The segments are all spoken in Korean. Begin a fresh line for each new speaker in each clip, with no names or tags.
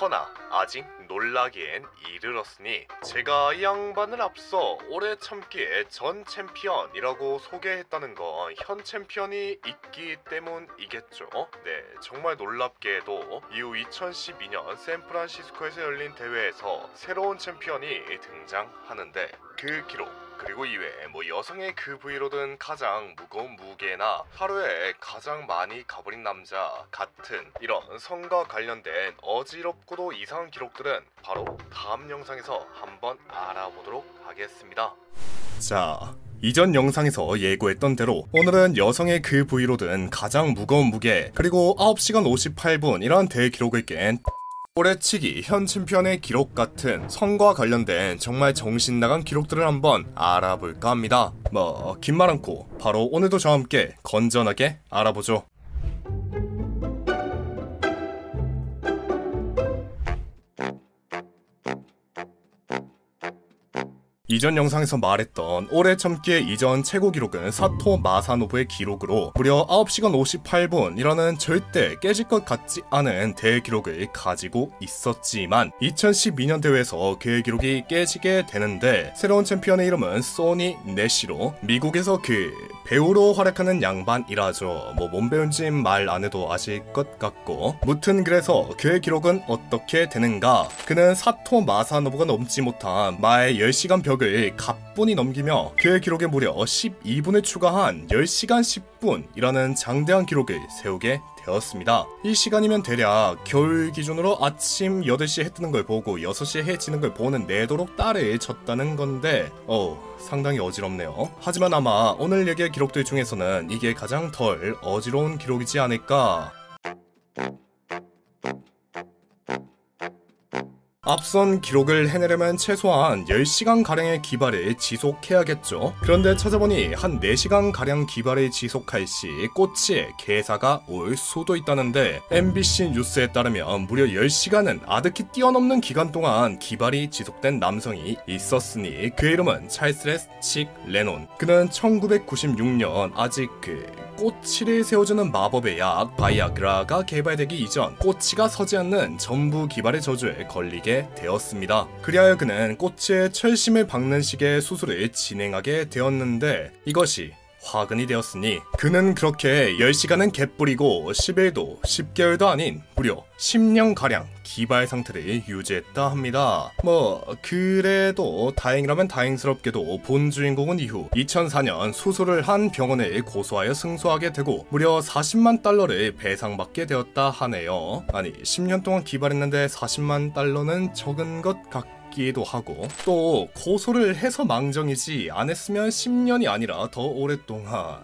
허나 아직 놀라기엔 이르렀으니 제가 이 양반을 앞서 오래 참기에 전 챔피언이라고 소개했다는 건 현 챔피언이 있기 때문이겠죠. 네, 정말 놀랍게도 이후 2012년 샌프란시스코에서 열린 대회에서 새로운 챔피언이 등장하는데 그 기록 그리고 이외에 여성의 그 부위로든 가장 무거운 무게나 하루에 가장 많이 가버린 남자 같은 이런 성과 관련된 어지럽고도 이상한 기록들은 바로 다음 영상에서 한번 알아보도록 하겠습니다. 자, 이전 영상에서 예고했던 대로 오늘은 여성의 그 부위로든 가장 무거운 무게 그리고 9시간 58분 이런 대기록을 깬 오래치기 현 챔피언의 기록 같은 성과 관련된 정말 정신나간 기록들을 한번 알아볼까 합니다. 긴 말 않고 바로 오늘도 저와 함께 건전하게 알아보죠. 이전 영상에서 말했던 오래 참기의 이전 최고 기록은 사토 마사노부의 기록으로 무려 9시간 58분이라는 절대 깨질 것 같지 않은 대기록을 가지고 있었지만 2012년 대회에서 그의 기록이 깨지게 되는데 새로운 챔피언의 이름은 소니 내시로 미국에서 그 배우로 활약하는 양반이라죠. 뭔 배우인지 말 안 해도 아실 것 같고 무튼 그래서 그의 기록은 어떻게 되는가. 그는 사토 마사노부가 넘지 못한 마의 10시간 벽을 가뿐히 넘기며 그의 기록에 무려 12분을 추가한 10시간 10분이라는 장대한 기록을 세우게 되었습니다. 이 시간이면 대략 겨울 기준으로 아침 8시에 해 뜨는 걸 보고 6시에 해 지는 걸 보는 내도록 딸을 쳤다는 건데 상당히 어지럽네요. 하지만 아마 오늘 얘기할 기록들 중에서는 이게 가장 덜 어지러운 기록이지 않을까. 앞선 기록을 해내려면 최소한 10시간가량의 기발을 지속해야겠죠. 그런데 찾아보니 한 4시간가량 기발을 지속할 시 꼬치에 개사가 올 수도 있다는데 MBC 뉴스에 따르면 무려 10시간은 아득히 뛰어넘는 기간 동안 기발이 지속된 남성이 있었으니 그 이름은 찰스 칙 레논. 그는 1996년 아직 꼬치를 세워주는 마법의 약 바이아그라가 개발되기 이전 꼬치가 서지 않는 전부 기발의 저주에 걸리게 되었습니다. 그리하여 그는 꼬치에 철심을 박는 식의 수술을 진행하게 되었는데 이것이 화근이 되었으니 그는 그렇게 10시간은 개뿔이고 11도 10개월도 아닌 무려 10년가량 기발 상태를 유지했다 합니다. 그래도 다행이라면 다행스럽게도 본 주인공은 이후 2004년 수술을 한 병원을 고소하여 승소하게 되고 무려 40만 달러를 배상받게 되었다 하네요. 아니 10년 동안 기발했는데 40만 달러는 적은 것 같기도 하고 또 고소를 해서 망정이지 안 했으면 10년이 아니라 더 오랫동안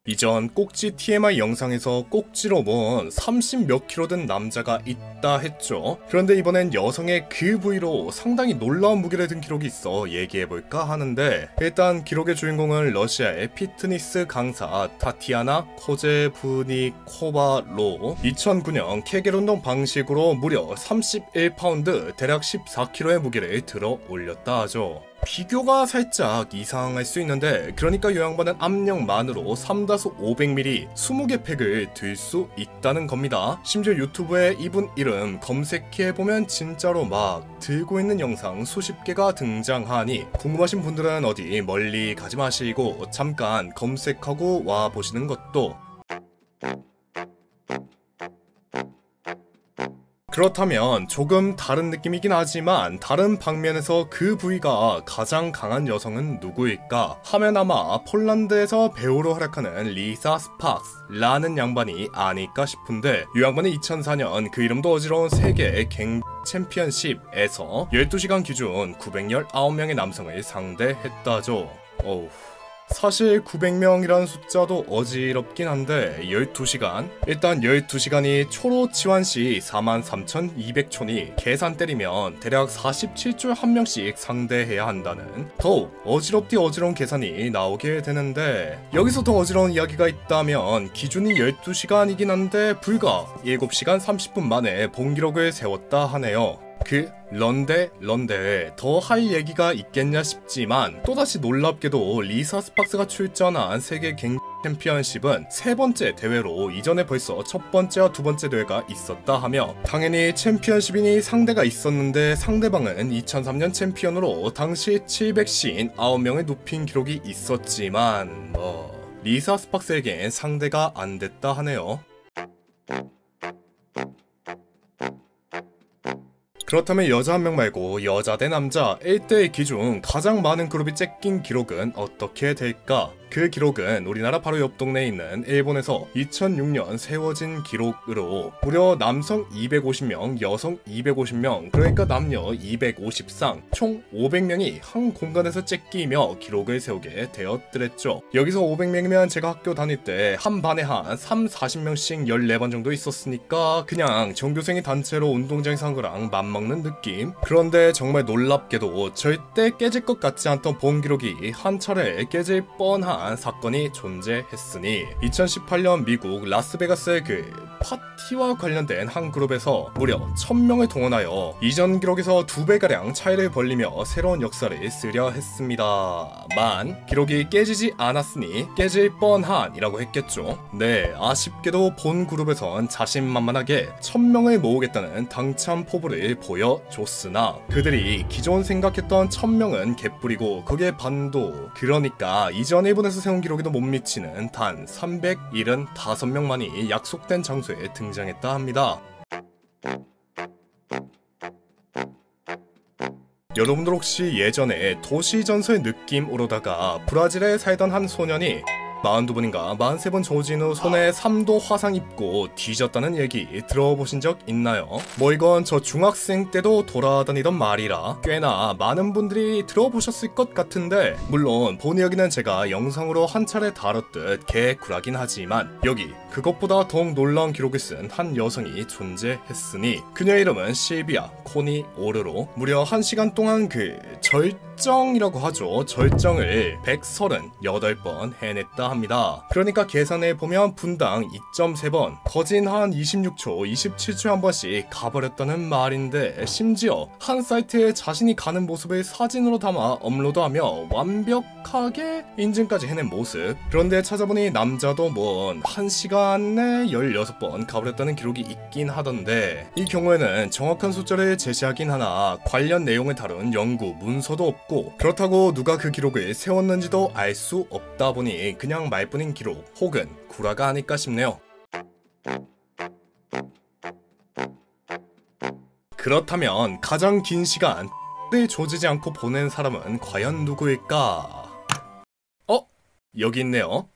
이전 꼭지 TMI 영상에서 꼭지로 본 30몇 킬로 든 남자가 있다 했죠. 그런데 이번엔 여성의 그 부위로 상당히 놀라운 무게를 든 기록이 있어 얘기해볼까 하는데 일단 기록의 주인공은 러시아의 피트니스 강사 타티아나 코제브니코바로 2009년 케겔 운동 방식으로 무려 31파운드 대략 14kg의 무게를 들어 올렸다 하죠. 비교가 살짝 이상할 수 있는데 그러니까 이 양반은 압력만으로 3-500ml 20개 팩을 들 수 있다는 겁니다. 심지어 유튜브에 이분 이름 검색해보면 진짜로 막 들고 있는 영상 수십 개가 등장하니 궁금하신 분들은 어디 멀리 가지 마시고 잠깐 검색하고 와 보시는 것도. 그렇다면 조금 다른 느낌이긴 하지만 다른 방면에서 그 부위가 가장 강한 여성은 누구일까 하면 아마 폴란드에서 배우로 활약하는 리사 스팍스라는 양반이 아닐까 싶은데 이 양반은 2004년 그 이름도 어지러운 세계 갱 챔피언십에서 12시간 기준 919명의 남성을 상대했다죠. 사실 900명이라는 숫자도 어지럽긴 한데 12시간? 일단 12시간이 초로 치환시 43,200촌이 계산 때리면 대략 47줄 한 명씩 상대해야 한다는 더욱 어지럽디 어지러운 계산이 나오게 되는데 여기서 더 어지러운 이야기가 있다면 기준이 12시간이긴 한데 불과 7시간 30분 만에 본 기록을 세웠다 하네요. 런데 더 할 얘기가 있겠냐 싶지만 또다시 놀랍게도 리사 스팍스가 출전한 세계 갱 챔피언십은 세 번째 대회로 이전에 벌써 첫 번째와 두 번째 대회가 있었다 하며 당연히 챔피언십이니 상대가 있었는데 상대방은 2003년 챔피언으로 당시 759명의 눕힌 기록이 있었지만 리사 스팍스에겐 상대가 안 됐다 하네요. 그렇다면 여자 한 명 말고 여자 대 남자 1대1 기준 가장 많은 그룹이 째낀 기록은 어떻게 될까? 그 기록은 우리나라 바로 옆 동네에 있는 일본에서 2006년 세워진 기록으로 무려 남성 250명, 여성 250명, 그러니까 남녀 250상 총 500명이 한 공간에서 째끼며 기록을 세우게 되었더랬죠. 여기서 500명이면 제가 학교 다닐 때 한 반에 한 40명씩 14번 정도 있었으니까 그냥 전교생이 단체로 운동장에서 한 거랑 맞먹는 느낌? 그런데 정말 놀랍게도 절대 깨질 것 같지 않던 본 기록이 한 차례 깨질 뻔한 사건이 존재했으니 2018년 미국 라스베가스의 그 파티와 관련된 한 그룹에서 무려 1000명을 동원하여 이전 기록에서 2배가량 차이를 벌리며 새로운 역사를 쓰려 했습니다만 기록이 깨지지 않았으니 깨질 뻔한이라고 했겠죠. 네, 아쉽게도 본 그룹에선 자신만만하게 1000명을 모으겠다는 당찬 포부를 보여줬으나 그들이 기존 생각했던 1000명은 개뿔이고 그게 반도, 그러니까 이전 일본에서 세운 기록에도 못 미치는 단 375명만이 약속된 장소에 등장했다 합니다. 여러분들 혹시 예전에 도시전설 느낌으로다가 브라질에 살던 한 소년이 42번인가 43번 조진 후 손에 3도 화상 입고 뒤졌다는 얘기 들어보신 적 있나요? 뭐 이건 저 중학생 때도 돌아다니던 말이라 꽤나 많은 분들이 들어보셨을 것 같은데 물론 본 이야기는 제가 영상으로 한 차례 다뤘듯 개구라긴 하지만 여기 그것보다 더욱 놀라운 기록을 쓴 한 여성이 존재했으니 그녀의 이름은 실비아 코니 오르로 무려 1시간 동안 그 절정이라고 하죠. 절정을 138번 해냈다 합니다. 그러니까 계산해보면 분당 2.3번, 거진 한 26초, 27초에 한 번씩 가버렸다는 말인데 심지어 한 사이트에 자신이 가는 모습을 사진으로 담아 업로드하며 완벽하게 인증까지 해낸 모습. 그런데 찾아보니 남자도 뭔 1시간에 16번 가버렸다는 기록이 있긴 하던데 이 경우에는 정확한 숫자를 제시하긴 하나 관련 내용을 다룬 연구 문서도 없고 그렇다고 누가 그 기록을 세웠는지도 알 수 없다 보니 그냥 말뿐인 기록 혹은 구라가 아닐까 싶네요. 그렇다면 가장 긴 시간 을 조지지 않고 보낸 사람은 과연 누구일까? 여기 있네요.